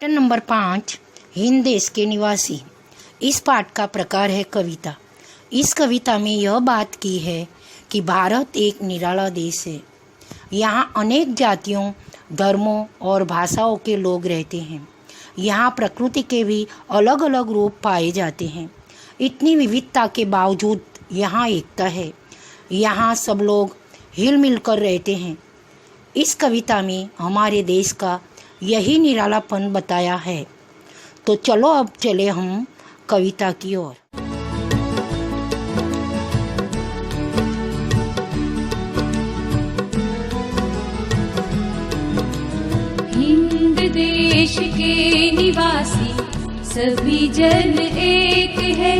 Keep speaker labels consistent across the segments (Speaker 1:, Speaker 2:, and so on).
Speaker 1: Chapter number 5 Hind देश के निवासी। इस पाठ का प्रकार है कविता। इस कविता में यह बात की है कि भारत एक निराला देश है। यहाँ अनेक जातियों, धर्मों और भाषाओं के लोग रहते हैं। यहाँ प्रकृति के भी अलग अलग रूप पाए जाते हैं। इतनी विविधता के बावजूद यहाँ एकता है। यहाँ सब लोग हिल मिल कर रहते हैं। इस कविता में हमारे देश का यही निरालापन बताया है। तो चलो अब चले हम कविता की ओर।
Speaker 2: हिंद देश के निवासी सभी जन एक है।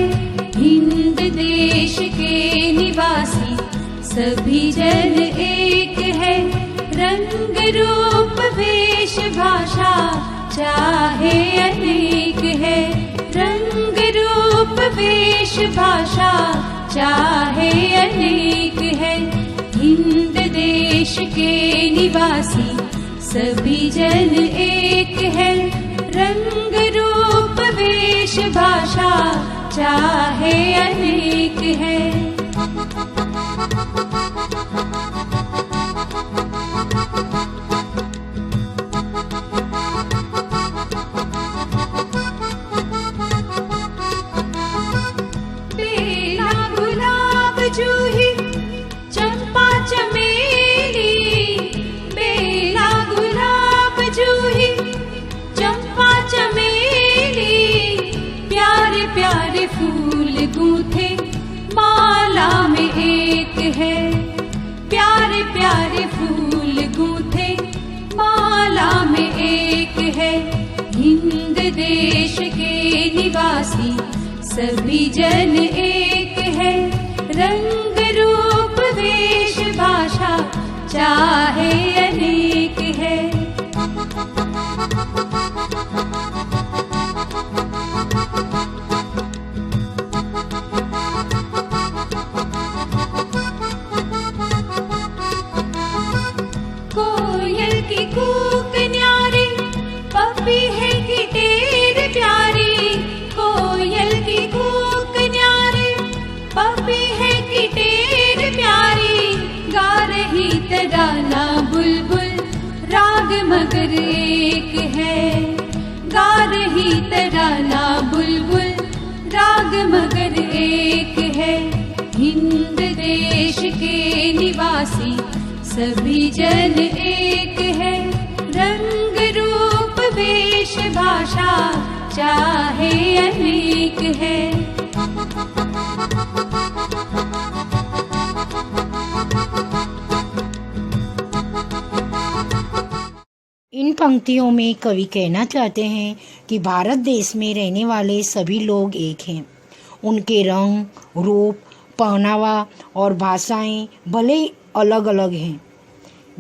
Speaker 2: हिंद देश के निवासी सभी जन एक है। रंग रूप वेश भाषा चाहे अनेक है। रंग रूप वेश भाषा चाहे अनेक है। हिंद देश के निवासी सभी जन एक है। रंग रूप वेश भाषा चाहे अनेक है। बेला गुलाब जूही चंपा चमेली। बेला गुलाब जूही चंपा चमेली। प्यारे प्यारे फूल गूंथे माला में एक है। प्यारे प्यारे फूल गूंथे माला में एक है। हिंद देश के निवासी सभी जन एक है। रंग रूप वेश भाषा चाहे अनेक है। कोयल की कूक न्यारी, पपी है गिटेर प्यारी। कोयल की कूक न्यारी, पपी है गिटेर प्यारी। गा रही तराना बुलबुल, राग मगर एक है। गा रही तराना बुलबुल, राग मगर एक है। हिंद देश के निवासी सभी जन एक है। रंग रूप वेश भाषा चाहे अनेक है।
Speaker 1: इन पंक्तियों में कवि कहना चाहते हैं कि भारत देश में रहने वाले सभी लोग एक हैं। उनके रंग, रूप, पहनावा और भाषाएं भले अलग अलग हैं।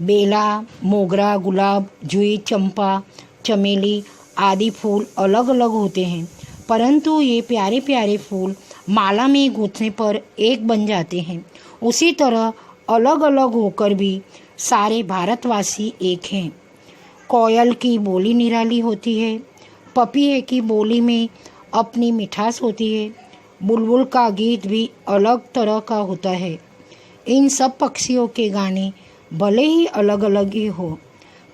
Speaker 1: बेला, मोगरा, गुलाब, जूही, चंपा, चमेली आदि फूल अलग अलग होते हैं, परंतु ये प्यारे प्यारे फूल माला में गूंथने पर एक बन जाते हैं। उसी तरह अलग अलग होकर भी सारे भारतवासी एक हैं। कोयल की बोली निराली होती है। पपीहे की बोली में अपनी मिठास होती है। बुलबुल का गीत भी अलग तरह का होता है। इन सब पक्षियों के गाने भले ही अलग अलग ही हो,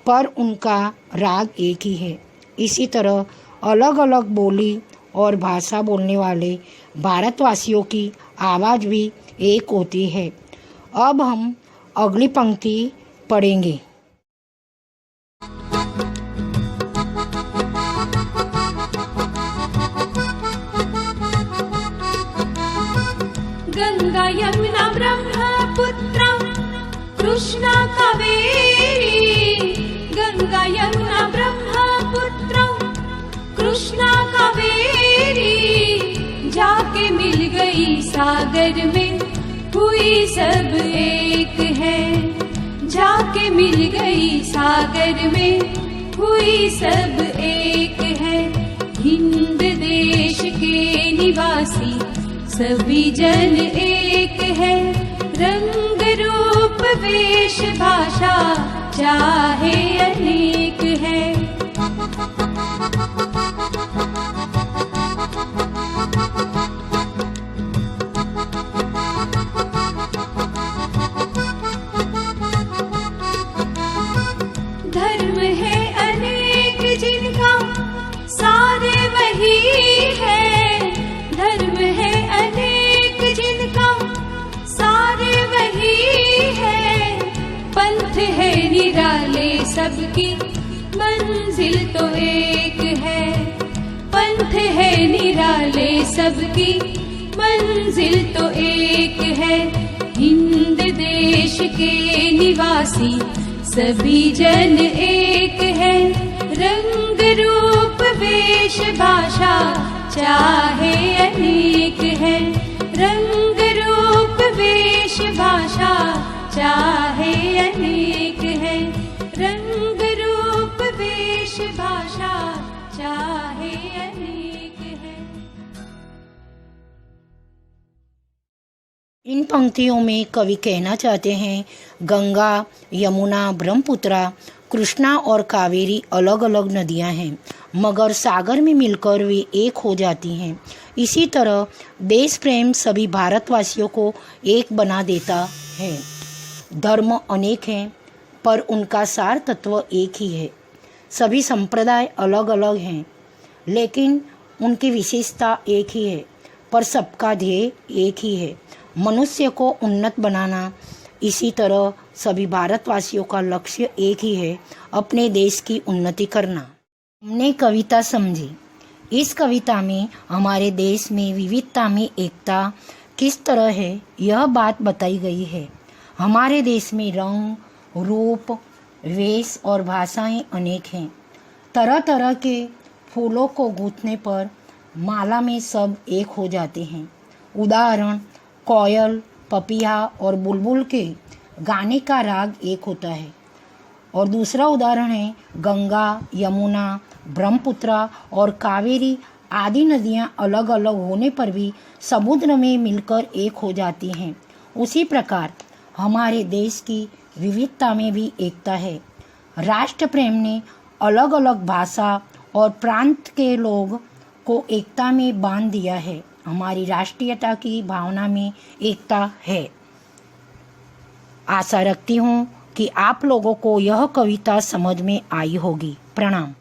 Speaker 1: पर उनका राग एक ही है। इसी तरह अलग अलग बोली और भाषा बोलने वाले भारतवासियों की आवाज़ भी एक होती है। अब हम अगली पंक्ति पढ़ेंगे।
Speaker 2: गंगा यमुना ब्रह्मपुत्र कृष्णा कावेरी। गंगा यमुना ब्रह्मपुत्र कृष्णा कावेरी। जाके मिल गई सागर में हुई सब एक है। जाके मिल गई सागर में हुई सब एक है। हिंद देश के निवासी सभी जन एक है। रंग रूप वेश भाषा चाहे अनेक है। धर्म है अनेक जिनका सारे वही है, धर्म है अनेक जिनका सारे वही है, पंथ है निराले सबकी मंजिल तो एक है, पंथ है निराले सबकी मंजिल तो एक है, हिंद देश के निवासी सभी जन एक है, रंग रूप वेश भाषा चाहे अनेक है, रंग रूप वेश भाषा चाहे अनेक है, रंग रूप वेश भाषा चाहे अनेक है।
Speaker 1: इन पंक्तियों में कवि कहना चाहते हैं, गंगा, यमुना, ब्रह्मपुत्रा, कृष्णा और कावेरी अलग अलग नदियां हैं, मगर सागर में मिलकर वे एक हो जाती हैं। इसी तरह देश प्रेम सभी भारतवासियों को एक बना देता है। धर्म अनेक हैं, पर उनका सार तत्व एक ही है। सभी संप्रदाय अलग अलग हैं, लेकिन उनकी विशेषता एक ही है, पर सबका ध्येय एक ही है, मनुष्य को उन्नत बनाना। इसी तरह सभी भारतवासियों का लक्ष्य एक ही है, अपने देश की उन्नति करना। हमने कविता समझी। इस कविता में हमारे देश में विविधता में एकता किस तरह है, यह बात बताई गई है। हमारे देश में रंग, रूप, वेश और भाषाएं अनेक हैं। तरह तरह के फूलों को गूंथने पर माला में सब एक हो जाते हैं। उदाहरण, कोयल, पपीहा और बुलबुल के गाने का राग एक होता है। और दूसरा उदाहरण है, गंगा, यमुना, ब्रह्मपुत्रा और कावेरी आदि नदियाँ अलग अलग होने पर भी समुद्र में मिलकर एक हो जाती हैं। उसी प्रकार हमारे देश की विविधता में भी एकता है। राष्ट्र प्रेम ने अलग अलग भाषा और प्रांत के लोग को एकता में बांध दिया है। हमारी राष्ट्रीयता की भावना में एकता है। आशा रखती हूँ कि आप लोगों को यह कविता समझ में आई होगी। प्रणाम।